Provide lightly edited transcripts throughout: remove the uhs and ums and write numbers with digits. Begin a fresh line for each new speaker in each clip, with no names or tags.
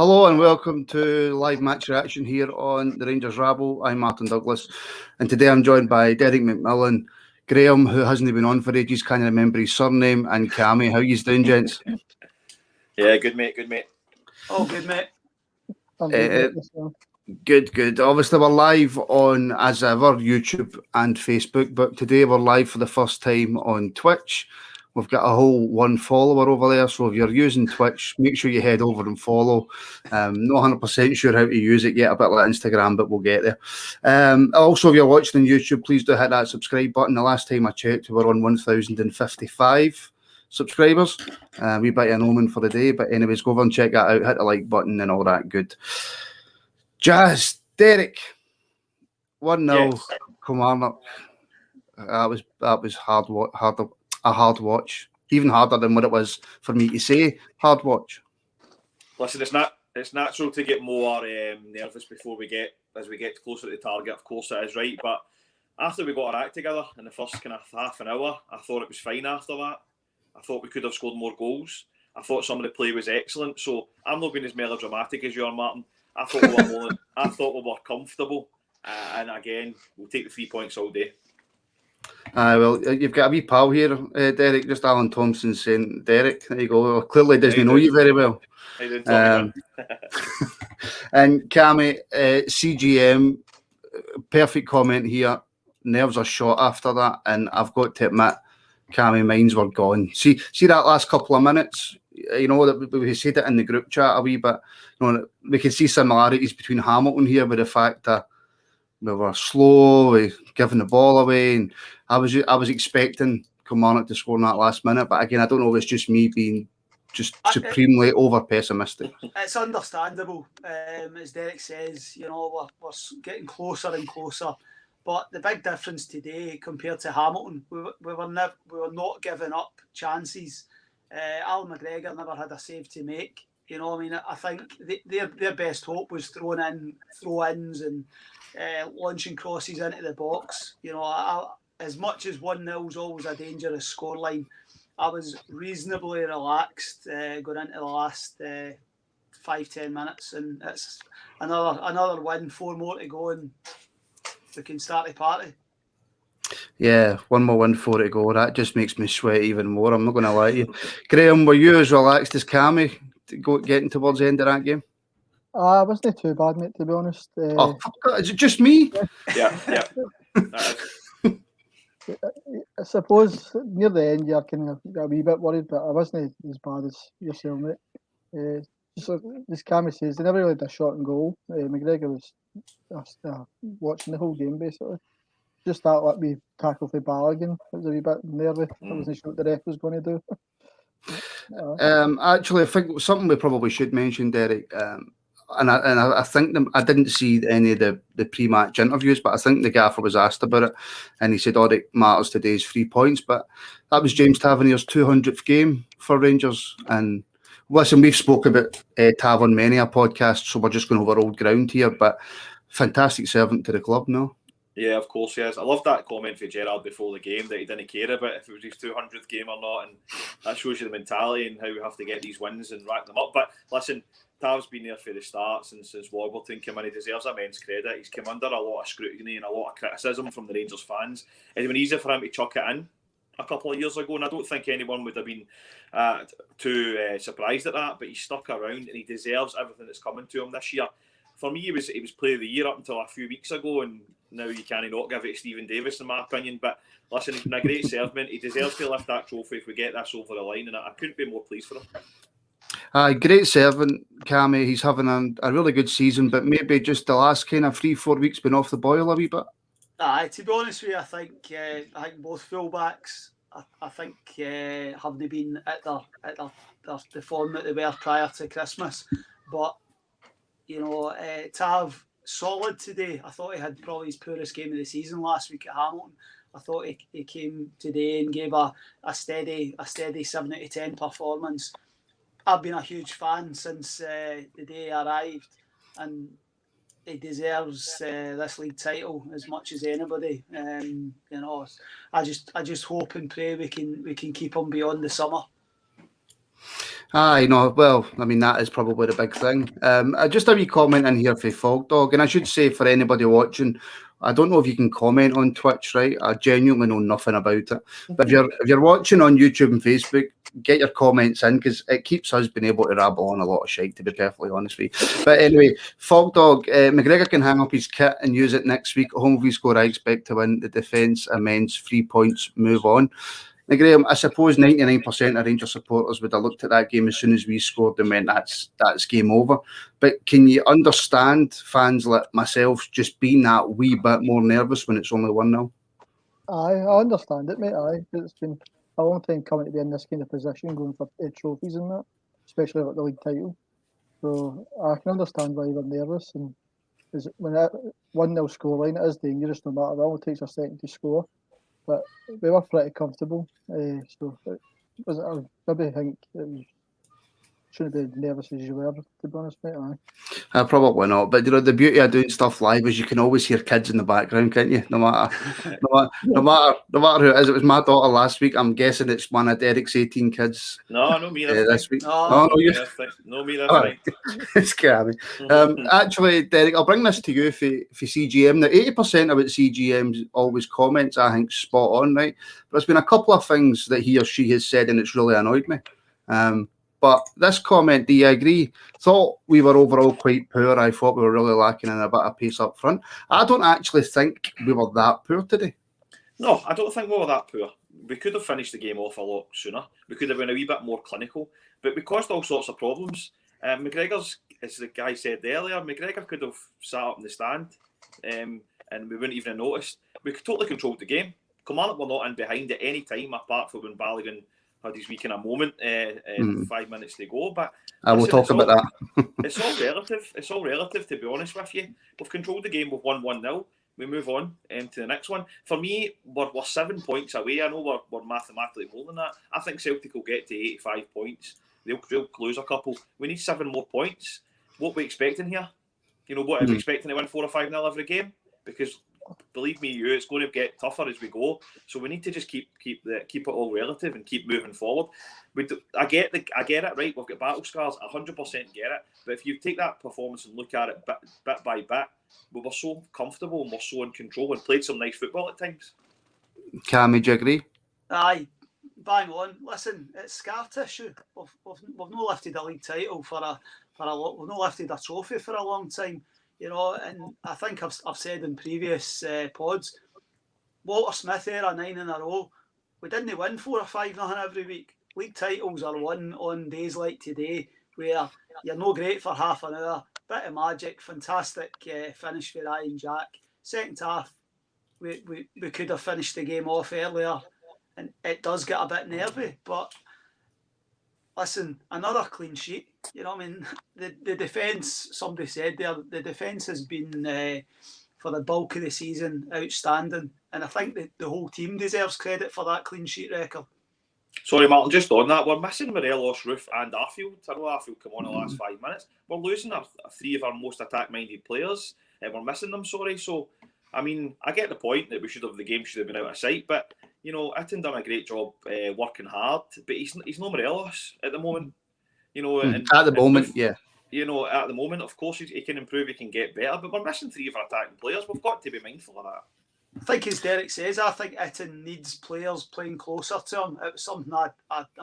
Hello and welcome to live match reaction here on the Rangers Rabble. I'm Martin Douglas, and today I'm joined by Derek McMillan, Graham, who hasn't been on for ages, can't remember his surname, and Cammy. How you doing, gents?
Yeah, good mate.
Oh, good mate.
Good. Obviously, we're live on, as ever, YouTube and Facebook, but today we're live for the first time on Twitch. We've got a whole one follower over there, so if you're using Twitch, make sure you head over and follow. Not 100% sure how to use it yet, a bit like Instagram, but we'll get there. Also, if you're watching on YouTube, please do hit that subscribe button. The last time I checked, we were on 1,055 subscribers. We bit of an omen for the day, but anyways, go over and check that out. Hit the like button and all that good. Jazz, Derek, 1-0,
Yes.
Kilmarnock. That was a hard watch, even harder than what it was for me to say. Hard watch.
Listen, it's natural to get more nervous as we get closer to the target. Of course, it is right. But after we got our act together in the first kind of half an hour, I thought it was fine. After that, I thought we could have scored more goals. I thought some of the play was excellent. So I'm not being as melodramatic as you are, Martin. I thought we were comfortable, and again, we'll take the 3 points all day.
Well, you've got a wee pal here, Derek. Just Alan Thompson saying, Derek, there you go. Well, clearly doesn't know you very well.
How you doing, Tommy?
And Cammy, CGM, perfect comment here. Nerves are shot after that, and I've got to admit, Cammy, minds were gone. See that last couple of minutes. You know that we said it in the group chat a wee bit. You know, we can see similarities between Hamilton here with the fact that we were slow, we giving the ball away, and I was expecting Kilmarnock to score in that last minute, but again, I don't know if it's just me being just supremely over pessimistic.
It's understandable, as Derek says. You know, we're getting closer and closer, but the big difference today compared to Hamilton, we were not giving up chances. Alan McGregor never had a save to make. You know, I mean, I think their best hope was throw-ins and launching crosses into the box. You know, as much as 1-0 is always a dangerous scoreline, I was reasonably relaxed going into the last 5-10 minutes, and it's another win, 4 more to go, and we can start the party.
Yeah, 1 more win, 4 to go. That just makes me sweat even more. I'm not going to lie to you. Graham, were you as relaxed as Cammy getting towards the end of that game?
I wasn't too bad, mate, to be honest.
Oh, God, is it just me?
Yeah.
I suppose near the end, you're kind of a wee bit worried, but I wasn't as bad as yourself, mate. Just like this Cammy says, they never really had a shot and goal. McGregor was watching the whole game, basically. Just that let me tackle for Balogun. It was a wee bit nervy. I wasn't sure what the ref was going to do.
Actually, I think something we probably should mention, Derek, and I think I didn't see any of the pre-match interviews, but I think the gaffer was asked about it, and he said all that matters today is 3 points. But that was James Tavernier's 200th game for Rangers, and listen, we've spoke about Tav on many a podcast, so we're just going over old ground here. But fantastic servant to the club, no?
Yeah, of course he is. I love that comment for Gerrard before the game that he didn't care about if it was his 200th game or not, and that shows you the mentality and how we have to get these wins and rack them up. But listen, Tav's been there for the start since Warburton came in. He deserves immense credit. He's come under a lot of scrutiny and a lot of criticism from the Rangers fans. It'd been easier for him to chuck it in a couple of years ago, and I don't think anyone would have been too surprised at that, but he stuck around and he deserves everything that's coming to him this year. For me, he was player of the year up until a few weeks ago, and now you can't not give it to Stephen Davis, in my opinion. But listen, he's been a great servant. He deserves to lift that trophy if we get this over the line, and I couldn't be more pleased for him.
Great servant, Cammy. He's having a really good season, but maybe just the last kind of 3-4 weeks been off the boil a wee bit.
To be honest with you, I think both fullbacks, I think have they been at the form that they were prior to Christmas. But you know, Tav solid today. I thought he had probably his poorest game of the season last week at Hamilton. I thought he came today and gave a steady 7 out of 10 performance. I've been a huge fan since the day he arrived, and he deserves this league title as much as anybody. You know, I just hope and pray we can keep him beyond the summer.
Aye, no, well, I mean, that is probably the big thing. Just a wee comment in here for Fog Dog, and I should say for anybody watching, I don't know if you can comment on Twitch, right? I genuinely know nothing about it. But if you're watching on YouTube and Facebook, get your comments in because it keeps us being able to rabble on a lot of shite, to be perfectly honest with you. But anyway, Fog Dog, McGregor can hang up his kit and use it next week. At home if we score, I expect to win. The defence amends, 3 points, move on. Now, Graham, I suppose 99% of Rangers supporters would have looked at that game as soon as we scored and went, that's game over. But can you understand fans like myself just being that wee bit more nervous when it's only 1-0?
Aye, I understand it, mate. Aye, it's been a long time coming to be in this kind of position, going for trophies and that, especially like the league title. So I can understand why you're nervous. And when that 1-0 scoreline, it is dangerous no matter what. It takes a second to score. But we were pretty comfortable. So it was, I maybe think it was, shouldn't be nervous as you were, to be honest, mate. Aye.
Probably not. But the beauty of doing stuff live is you can always hear kids in the background, can't you? No matter who it is. It was my daughter last week. I'm guessing it's one of Derek's 18 kids.
No, me
this week.
No, me that's right.
It's scary. Actually, Derek, I'll bring this to you for CGM. Now, 80% of it CGM always comments, I think, spot on, right? But there's been a couple of things that he or she has said, and it's really annoyed me. But this comment, do you agree? Thought we were overall quite poor. I thought we were really lacking in a bit of pace up front. I don't actually think we were that poor today.
No, I don't think we were that poor. We could have finished the game off a lot sooner. We could have been a wee bit more clinical. But we caused all sorts of problems. McGregor's, as the guy said earlier, McGregor could have sat up in the stand and we wouldn't even have noticed. We could totally controlled the game. Kilmarnock were not in behind at any time apart from when Balogun had his week in a moment, 5 minutes to go. But
I will talk about that.
It's all relative. It's all relative, to be honest with you. We've controlled the game. We've won 1-0. We move on to the next one. For me, we're 7 points away. I know we're mathematically more than that. I think Celtic will get to 85 points. They'll lose a couple. We need 7 more points. What are we expecting here? You know, what are we expecting to win 4 or 5-0 every game? Because believe me, it's going to get tougher as we go. So we need to just keep it all relative and keep moving forward. I get it, right? We've got battle scars. 100% get it. But if you take that performance and look at it bit by bit, we were so comfortable and we're so in control and played some nice football at times.
Cam, do you agree?
Aye, bang on. Listen, it's scar tissue. We've not lifted a league title for a lot. We've not lifted a trophy for a long time. You know, and I think I've said in previous pods, Walter Smith era 9 in a row. We didn't win 4 or 5-0 every week. League titles are won on days like today, where you're no great for half an hour. Bit of magic, fantastic finish for Ryan Jack. Second half, we could have finished the game off earlier, and it does get a bit nervy. But listen, another clean sheet. You know, I mean, the defence, somebody said there, the defence has been, for the bulk of the season, outstanding. And I think the whole team deserves credit for that clean sheet record.
Sorry, Martin, just on that, we're missing Morelos, Roof and Arfield. I know Arfield come on in the last 5 minutes. We're losing 3 of our most attack-minded players. And we're missing them, sorry. So, I mean, I get the point that the game should have been out of sight. But, you know, Itten done a great job working hard. But he's no Morelos at the moment. You know,
at the moment, yeah.
You know, at the moment, of course, he can improve, he can get better, but we're missing 3 of our attacking players. We've got to be mindful of that.
I think, as Derek says, I think Itten needs players playing closer to him. It was something I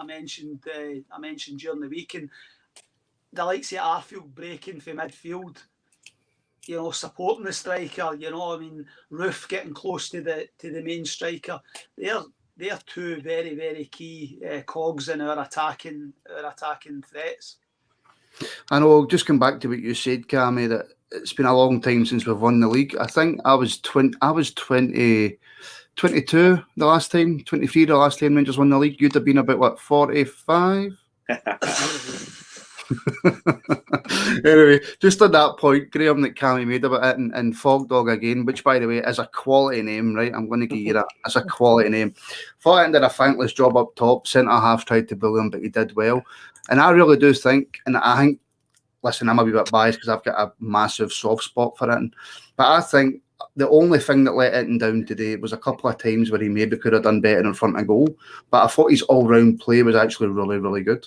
mentioned. I mentioned during the week, and the likes of Arfield breaking from midfield, you know, supporting the striker. You know, I mean, Roof getting close to the main striker. They're 2 very, very key cogs in our attacking threats.
I know. I'll just come back to what you said, Cammy, that it's been a long time since we've won the league. I think I was 22 the last time, 23 the last time Rangers won the league. You'd have been about, what, 45? Anyway, just on that point, Graham, that Cammy made about it, and Fog Dog again, which, by the way, is a quality name, right? I'm going to give you that. It's a quality name. Thought he did a thankless job up top. Centre-half tried to bully him, but he did well. And I really do think, and I think, listen, I'm a wee bit biased because I've got a massive soft spot for it. But I think the only thing that let Itten down today was a couple of times where he maybe could have done better in front of goal. But I thought his all-round play was actually really, really good.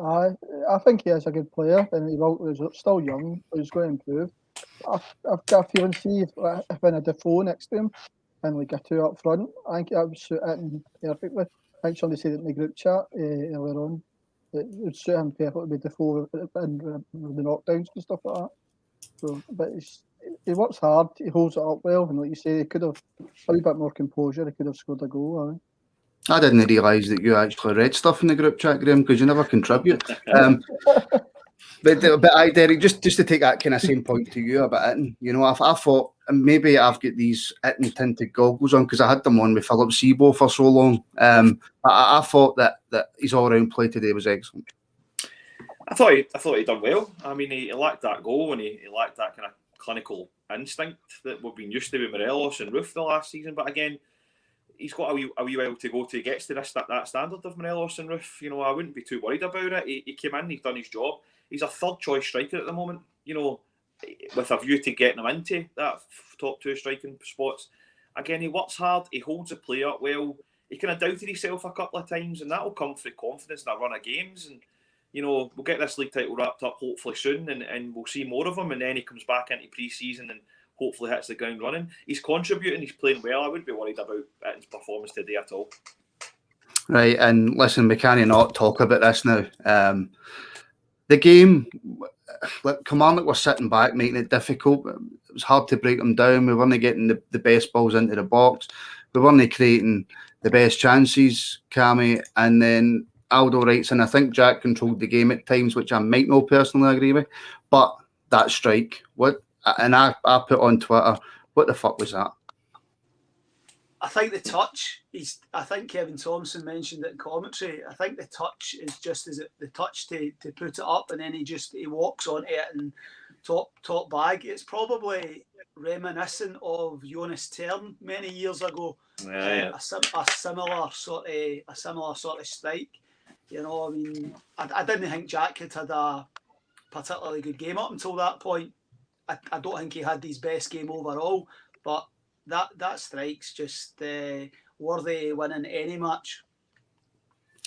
I think he is a good player, and he's still young. But he's going to improve. I've got a feeling, see if in a Defoe next to him and like a two up front, I think that would suit him perfectly. I think somebody said it in the group chat earlier on. It would suit him perfectly with Defoe and the knockdowns and stuff like that. So, but he works hard. He holds it up well, and like you say, he could have a wee bit more composure. He could have scored a goal.
I didn't realise that you actually read stuff in the group chat, Graham, because you never contribute. But Derek, just to take that kind of same point to you about it, you know, I thought maybe I've got these Itten tinted goggles on because I had them on with Philip Sebo for so long. I thought that his all-round play today was excellent.
I thought he done well. I mean, he lacked that goal and he lacked that kind of clinical instinct that we've been used to with Morelos and Roof the last season. But again, he's got a wee while to go till he gets to that standard of Morelos and Roof. You know, I wouldn't be too worried about it. He came in, he's done his job. He's a third choice striker at the moment, you know, with a view to getting him into that top two striking spots. Again, he works hard, he holds the play up well. He kind of doubted himself a couple of times, and that will come through confidence in a run of games. And, you know, we'll get this league title wrapped up hopefully soon, and we'll see more of him. And then he comes back into pre-season and hopefully hits the ground running. He's contributing, he's playing well. I wouldn't be worried about his performance today at all.
Right, and listen, we can't not talk about this now. The game, Kilmarnock were sitting back, making it difficult. It was hard to break them down. We weren't getting the best balls into the box. We weren't creating the best chances, Cammy. And then Aldo writes, and I think Jack controlled the game at times, which I might not personally agree with. But that strike, I put on Twitter, what the fuck was that?
I think the touch I think Kevin Thompson mentioned it in commentary. I think the touch is just the touch to put it up, and then he walks onto it and top bag. It's probably reminiscent of Jonas Tern many years ago.
Yeah.
A similar sort of strike. You know, I mean, I didn't think Jack had a particularly good game up until that point. I don't think he had his best game overall, but that strike's just worthy winning any match.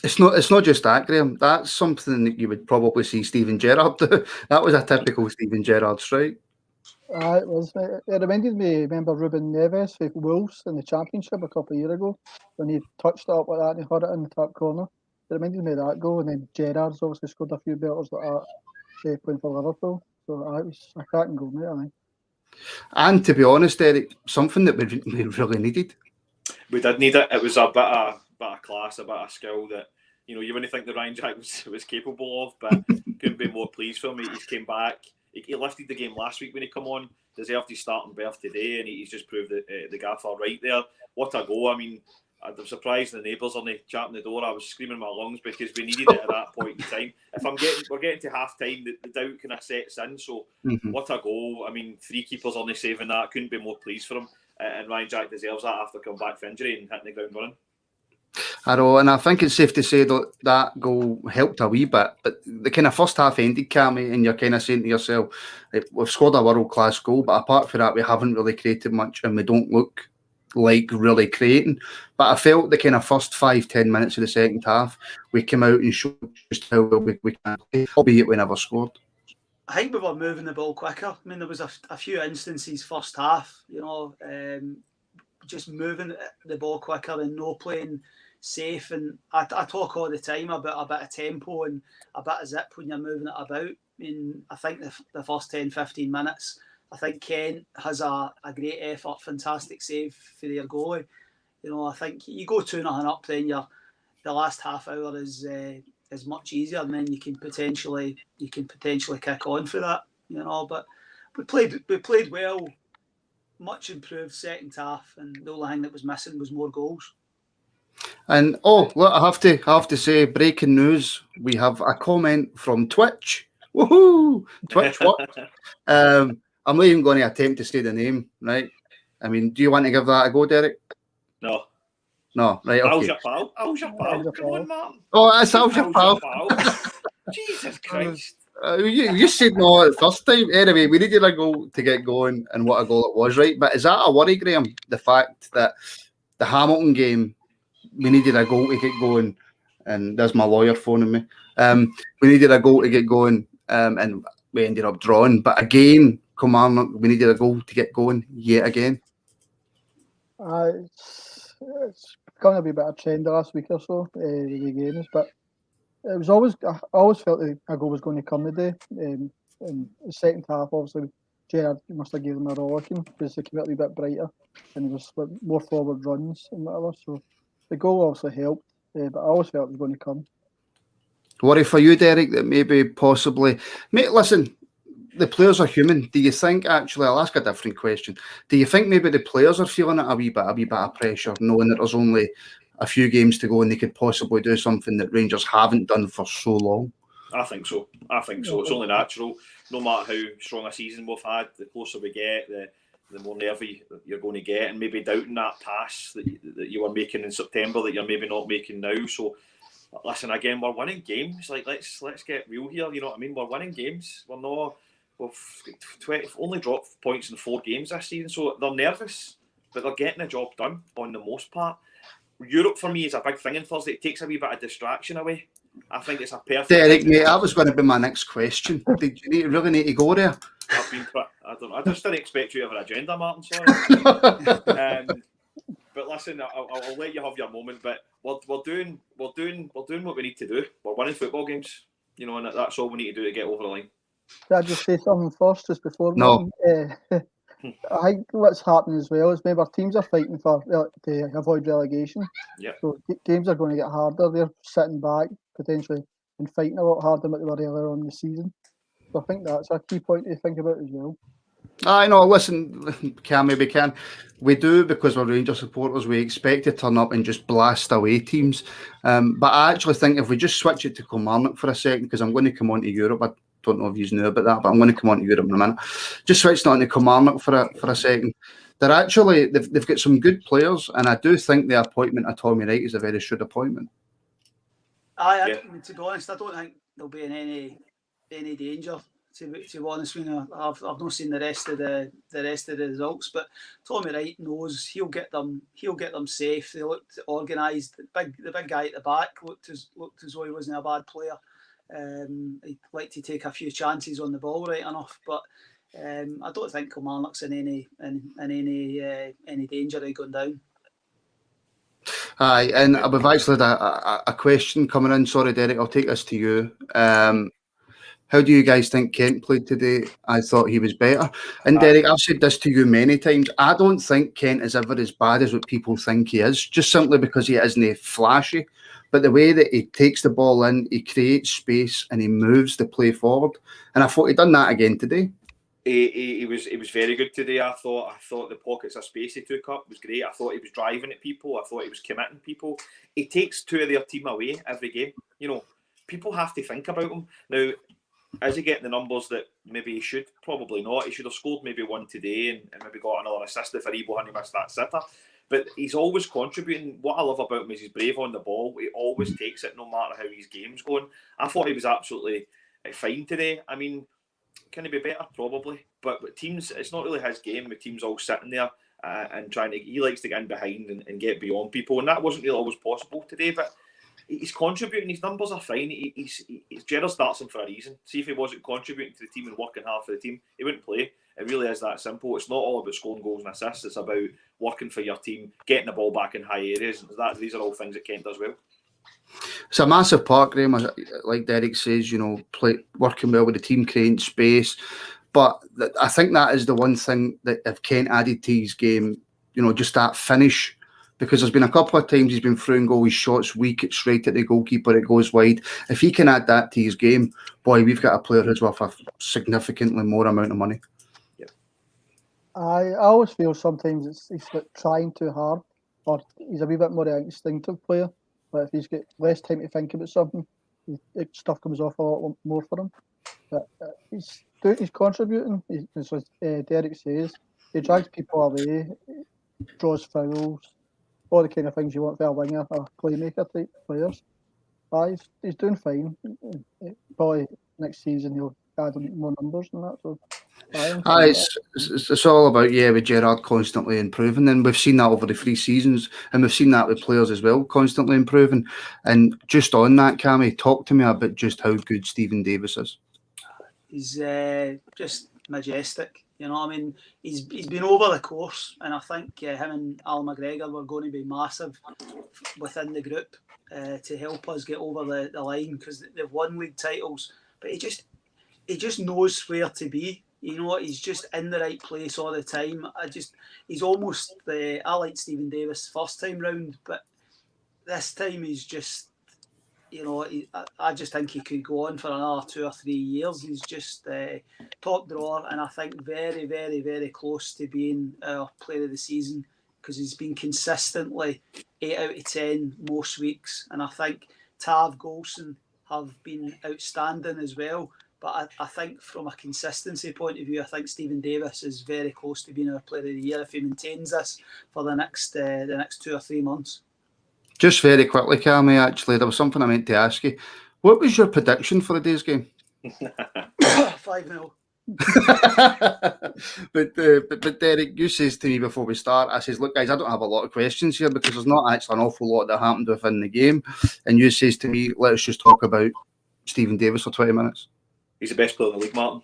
It's not just that, Graham. That's something that you would probably see Steven Gerrard do. That was a typical Steven Gerrard strike.
It was. It reminded me. Remember Ruben Neves with Wolves in the Championship a couple of years ago when he touched it up like that and he hit it in the top corner. It reminded me of that goal, and then Gerrard's obviously scored a few belters like that playing for Liverpool. So it was a cracking goal, mate, I think. And
to be honest, Eric, something that we really needed.
We did need it. It was a bit of class, a bit of skill that, you know, you wouldn't think the Ryan Jack was capable of, but couldn't be more pleased for him. He's came back. He lifted the game last week when he come on, deserved his starting berth today, and he's just proved the gaffer right there. What a goal. I mean, I'm surprised the neighbours on the chapping the door. I was screaming my lungs because we needed it at that point in time. We're getting to half time, the doubt kind of sets in. So What a goal. I mean, 3 keepers only saving that. Couldn't be more pleased for him. And Ryan Jack deserves that after coming back from injury and hitting the ground running.
I know, and I think it's safe to say that goal helped a wee bit. But the kind of first half ended, Cammy, and you're kind of saying to yourself, we've scored a world-class goal, but apart from that, we haven't really created much and we don't look like really creating. But I felt the kind of first 5-10 minutes of the second half, we came out and showed just how well we can play, albeit we never scored.
I think we were moving the ball quicker. I mean, there was a few instances first half, you know, just moving the ball quicker and no playing safe. And I talk all the time about a bit of tempo and a bit of zip when you're moving it about. I mean, I think the first 10-15 minutes, I think Kent has a great effort, fantastic save for their goalie. You know, I think you go 2-0 up, then the last half hour is much easier, and then you can potentially kick on for that. You know, but we played well, much improved second half, and the only thing that was missing was more goals.
And look, I have to say, breaking news: we have a comment from Twitch. Woohoo! Twitch what? I'm not even going to attempt to say the name, right? I mean, do you want to give that a go, Derek?
No.
No, right, okay.
How's your pal? Come on, Martin.
Oh, that's how's your pal.
Jesus Christ.
You said no the first time. Anyway, we needed a goal to get going, and what a goal it was, right? But is that a worry, Graham? The fact that the Hamilton game, we needed a goal to get going, and there's my lawyer phoning me. We needed a goal to get going, and we ended up drawing. But again, Kilmarnock, we needed a goal to get going yet again.
It's going to be a bit of a trend the last week or so, the games, but it was always, I always felt that a goal was going to come today. In the second half, obviously, Gerrard must have given them a rollicking because they came out a bit brighter and there was more forward runs and whatever. So the goal obviously helped, but I always felt it was going to come.
Worry for you, Derek, that maybe possibly... Mate, listen, the players are human. Do you think, actually, I'll ask a different question. Do you think maybe the players are feeling it a wee bit of pressure, knowing that there's only a few games to go and they could possibly do something that Rangers haven't done for so long?
I think so. It's only natural. No matter how strong a season we've had, the closer we get, the more nervy you're going to get, and maybe doubting that pass that you were making in September that you're maybe not making now. So, listen, again, we're winning games. Like, let's get real here. You know what I mean? We're winning games. We've only dropped points in 4 games this season, so they're nervous, but they're getting the job done on the most part. Europe for me is a big thing on Thursday. It takes a wee bit of distraction away. I think it's a perfect...
Derek, mate, that was going to be my next question. Did you really need to go there?
I just didn't expect you to have an agenda, Martin, sorry. But listen, I'll let you have your moment, but we're doing what we need to do. We're winning football games, you know, and that's all we need to do to get over the line.
Can I just say something first, just before?
No.
I think what's happening as well is maybe our teams are fighting to avoid relegation.
Yep.
So games are going to get harder. They're sitting back potentially and fighting a lot harder than what they were earlier on in the season. So I think that's a key point to think about as well.
I know, listen, can. We do, because we're Rangers supporters, we expect to turn up and just blast away teams. But I actually think if we just switch it to Kilmarnock for a second, because I'm going to come on to Europe, I don't know if you know about that, but I'm going to come on to Europe in a minute. Just switching on to Kilmarnock for a second. They've got some good players, and I do think the appointment of Tommy Wright is a very shrewd appointment.
To be honest, I don't think they'll be in any danger. To be honest with you, I've not seen the rest of the results, but Tommy Wright knows he'll get them safe. They looked organised. The big guy at the back looked as though he wasn't a bad player. He'd like to take a few chances on the ball, right enough, but I don't think Kilmarnock's in any danger of going down.
Aye, and we've actually had a question coming in. Sorry, Derek, I'll take this to you. How do you guys think Kent played today? I thought he was better. And Derek, I've said this to you many times. I don't think Kent is ever as bad as what people think he is, just simply because he isn't flashy. But the way that he takes the ball in, he creates space and he moves the play forward. And I thought he'd done that again today.
He was very good today. I thought the pockets of space he took up was great. I thought he was driving at people. I thought he was committing people. He takes 2 of their team away every game. You know, people have to think about him. Now, is he getting the numbers that maybe he should? Probably not. He should have scored maybe 1 today and maybe got another assist if Aribo hadn't missed that sitter. But he's always contributing. What I love about him is he's brave on the ball. He always takes it no matter how his game's going. I thought he was absolutely fine today. I mean, can he be better? Probably. But with teams, it's not really his game with teams all sitting there and trying to... He likes to get in behind and get beyond people. And that wasn't really always possible today. But he's contributing. His numbers are fine. Gerrard starts him for a reason. See, if he wasn't contributing to the team and working hard for the team, he wouldn't play. It really is that simple. It's not all about scoring goals and assists. It's about working for your team, getting the ball back in high areas. These are all things that Kent does well.
It's a massive part, Graham, like Derek says, you know, working well with the team, creating space. But I think that is the one thing that if Kent added to his game, you know, just that finish. Because there's been a couple of times he's been throwing goal, his shots weak, it's straight at the goalkeeper, it goes wide. If he can add that to his game, boy, we've got a player who's worth a significantly more amount of money.
Yeah.
I always feel sometimes he's like trying too hard, or he's a wee bit more an instinctive player. But if he's got less time to think about something, stuff comes off a lot more for him. But he's contributing. As Derek says, he drags people away, draws fouls, all the kind of things you want for a winger, a playmaker type players. He's doing fine. Probably next season he'll add more numbers than that. So
It's all about, with Gerrard constantly improving, and we've seen that over the 3 seasons, and we've seen that with players as well, constantly improving. And just on that, Cammy, talk to me about just how good Stephen Davis is.
He's just majestic. You know, I mean, he's been over the course, and I think him and Al McGregor were going to be massive within the group to help us get over the line, because they've won league titles. But he just knows where to be. You know, he's just in the right place all the time. He's almost I liked Stephen Davis first time round, but this time he's just, you know, I just think he could go on for another 2 or 3 years. He's just top drawer, and I think very, very, very close to being our player of the season, because he's been consistently 8 out of 10 most weeks. And I think Tav, Golson have been outstanding as well. But I think from a consistency point of view, I think Stephen Davis is very close to being our player of the year if he maintains this for the next 2 or 3 months.
Just very quickly, Cammy, actually, there was something I meant to ask you. What was your prediction for the day's game?
5-0.
but Derek, you says to me before we start, I says, look guys, I don't have a lot of questions here because there's not actually an awful lot that happened within the game. And you says to me, let's just talk about Stephen Davis for 20 minutes.
He's the best player in the league, Martin.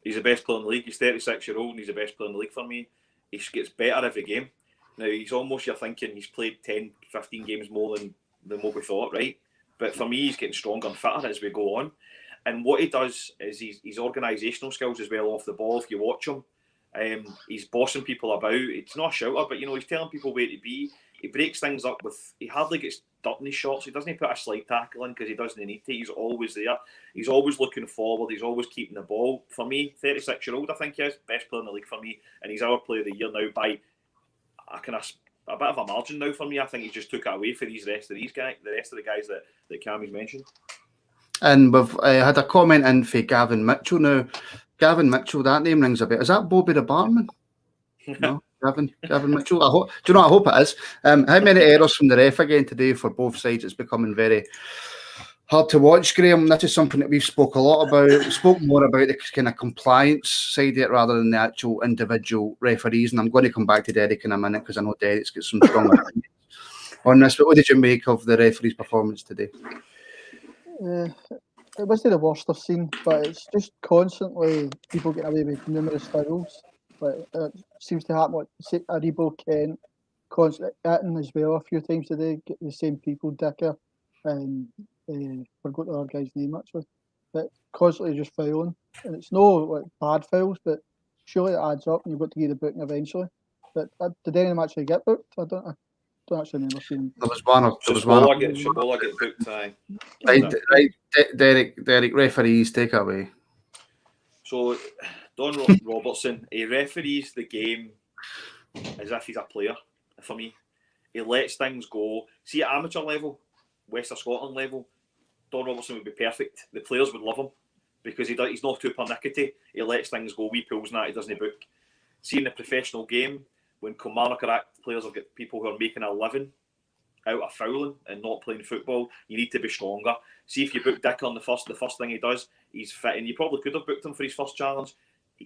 He's the best player in the league. He's 36-year-old and he's the best player in the league for me. He gets better every game. Now, he's almost, you're thinking, he's played 10, 15 games more than what we thought, right? But for me, he's getting stronger and fitter as we go on. And what he does is his organisational skills as well off the ball, if you watch him. He's bossing people about. It's not a shouter, but, you know, he's telling people where to be. He breaks things up he hardly gets dirt in his shots. He doesn't put a slide tackle in because he doesn't need to. He's always there. He's always looking forward. He's always keeping the ball. For me, 36-year-old, I think he is. Best player in the league for me. And he's our player of the year now by a bit of a margin now for me. I think he just took it away for the rest of the guys that Cammy's mentioned. And
we've had a comment in for Gavin Mitchell now. Gavin Mitchell, that name rings a bit. Is that Bobby the Barman? No, Gavin Mitchell. I hope it is. How many errors from the ref again today for both sides? It's becoming very hard to watch, Graham. This is something that we've spoke a lot about. We spoke more about the kind of compliance side of it rather than the actual individual referees. And I'm going to come back to Derek in a minute because I know Derek's got some strong opinions on this. But what did you make of the referee's performance today?
It wasn't the worst I've seen, but it's just constantly people getting away with numerous fouls. But it seems to happen. Like Aribo, Kent, constantly Eaton as well a few times today. Get the same people, Dicker, and forgot the other guy's name actually. But constantly just fouling, and it's no like bad fouls, but surely it adds up, and you've got to get the booking eventually. But did any of them actually get booked? I don't actually remember seeing.
There was one.
Shabola get booked.
Right, Derek, referees take away.
So Don Robertson, he referees the game as if he's a player. For me, he lets things go. See, at amateur level, West of Scotland level, Don Robertson would be perfect. The players would love him because he's not too pernickety. He lets things go. Wee pulls and that he doesn't book. See, in the professional game, when Kilmaroknock players have got people who are making a living out of fouling and not playing football, you need to be stronger. See, if you book Dick on the first thing he does, he's fitting. You probably could have booked him for his first challenge.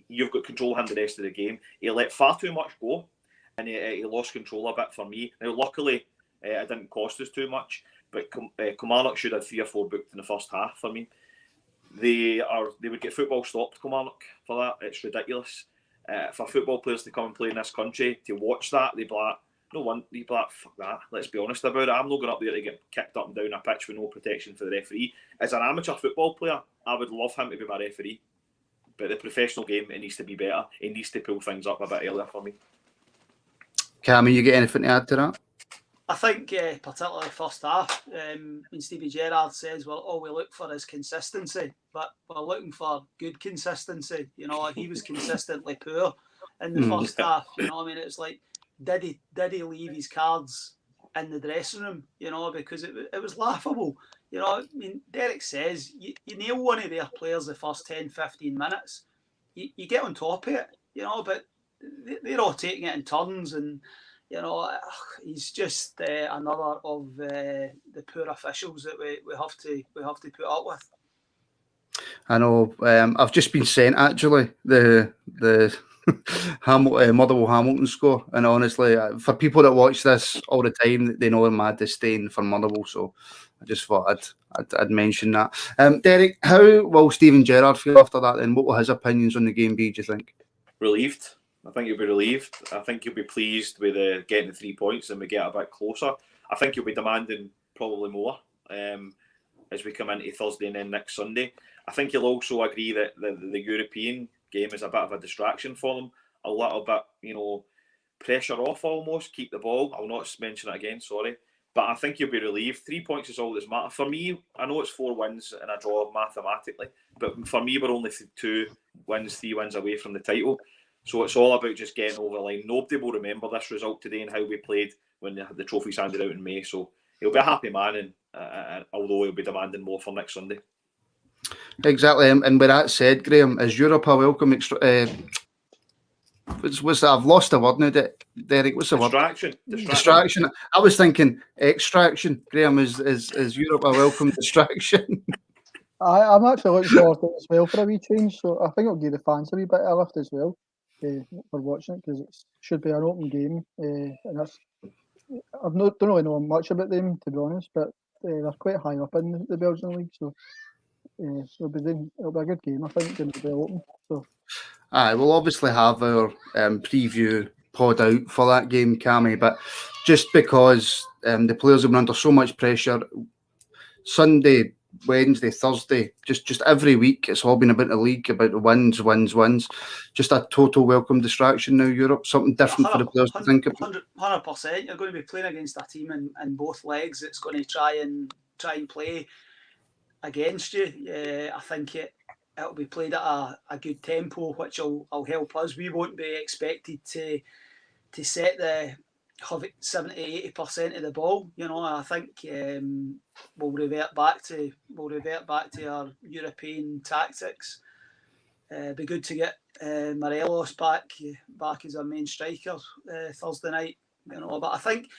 You've got control of him the rest of the game. He let far too much go, and he lost control a bit for me. Now, luckily, it didn't cost us too much, but Kilmarnock should have 3 or 4 booked in the first half for me. They would get football stopped, Kilmarnock, for that. It's ridiculous. For football players to come and play in this country, to watch that, they'd be like, fuck that, let's be honest about it. I'm not going up there to get kicked up and down a pitch with no protection for the referee. As an amateur football player, I would love him to be my referee. But the professional game, it needs to be better. It needs to pull things up a bit earlier for me.
Cammy, you get anything to add to that?
I think particularly first half, when Stevie Gerrard says, well, all we look for is consistency, but we're looking for good consistency. You know, he was consistently poor in the first half. You know, I mean, it's like, did he leave his cards in the dressing room? You know, because it was laughable. You know, I mean, Derek says, you nail one of their players the first 10, 15 minutes, you get on top of it, you know, but they're all taking it in turns and, you know, he's just another of the poor officials that we have to put up with.
I know. I've just been sent actually the Motherwell Hamilton score, and honestly, for people that watch this all the time, they know my disdain for Motherwell. So I just thought I'd mention that. Derek, how will Steven Gerrard feel after that? And what will his opinions on the game be? Do you think?
Relieved. I think he'll be relieved. I think he'll be pleased with getting the 3 points and we get a bit closer. I think he'll be demanding probably more as we come into Thursday and then next Sunday. I think he'll also agree that the European game is a bit of a distraction for them. A little bit, pressure off almost, keep the ball. I'll not mention it again, sorry. But I think he'll be relieved. 3 points is all that's matter. For me, I know it's 4 wins and a draw mathematically, but for me, we're only 3 wins away from the title. So it's all about just getting over the line. Nobody will remember this result today and how we played when the trophy's handed out in May. So he'll be a happy man, and although he'll be demanding more for next Sunday.
Exactly. And with that said, Graham, is Europe a welcome what's that? I've lost the word now, Derek. What's the
word?
Distraction. I was thinking extraction. Graham, is Europe a welcome distraction?
I'm actually looking forward to it as well for a wee change. So I think it'll give the fans a wee bit of a lift as well for watching it, because it should be an open game. And don't really know much about them, to be honest, but they're quite high up in the Belgian league. So it'll be a good game, I think, and it'll be open. So.
We'll obviously have our preview pod out for that game, Cammy, but just because the players have been under so much pressure, Sunday, Wednesday, Thursday, just every week, it's all been about the league, about the wins. Just a total welcome distraction now, Europe. Something different for the players to think about.
100%. You're going to be playing against a team in both legs that's going to try and play against you. I think it'll be played at a good tempo, which will help us. We won't be expected to set the 70-80% of the ball. I think we'll revert back to our European tactics. Be good to get Morelos back as our main striker Thursday night. But I think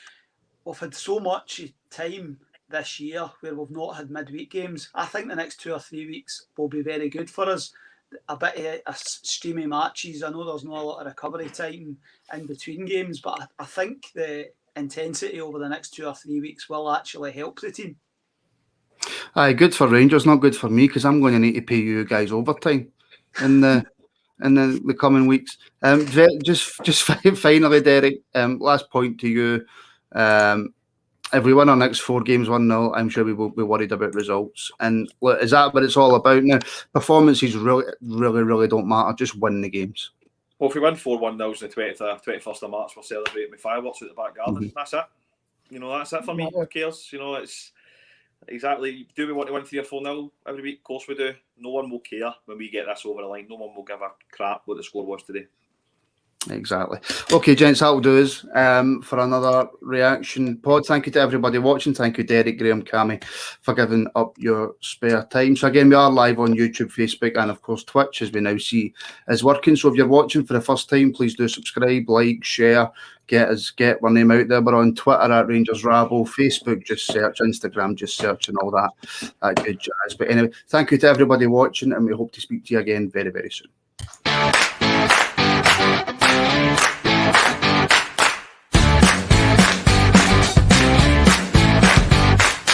we've had so much time this year where we've not had midweek games. I think the next 2 or 3 weeks will be very good for us. A bit of a streamy matches. I know there's not a lot of recovery time in between games, but I think the intensity over the next 2 or 3 weeks will actually help the team.
Good for Rangers, not good for me, because I'm going to need to pay you guys overtime in the coming weeks. Just finally, Derek, last point to you. If we win our next 4 games 1-0, I'm sure we won't be worried about results. And is that what it's all about now? Performances really don't matter. Just win the games.
Well, if we win 4-1-0 on the 21st of March, we'll celebrate with fireworks at the back garden. Mm-hmm. That's it. That's it for me. Who cares? It's exactly. Do we want to win 3 or 4-0 every week? Of course we do. No one will care when we get this over the line. No one will give a crap what the score was today.
Exactly. Okay, gents, that'll do us for another reaction pod. Thank you to everybody watching. Thank you, Derek, Graham, Cammy, for giving up your spare time. So again, we are live on YouTube, Facebook, and of course Twitch, as we now see is working. So if you're watching for the first time, please do subscribe, like, share, get our name out there. We're on Twitter at Rangers Rabble, Facebook, just search, Instagram, just search, and all that good jazz. But anyway, thank you to everybody watching, and we hope to speak to you again very, very soon.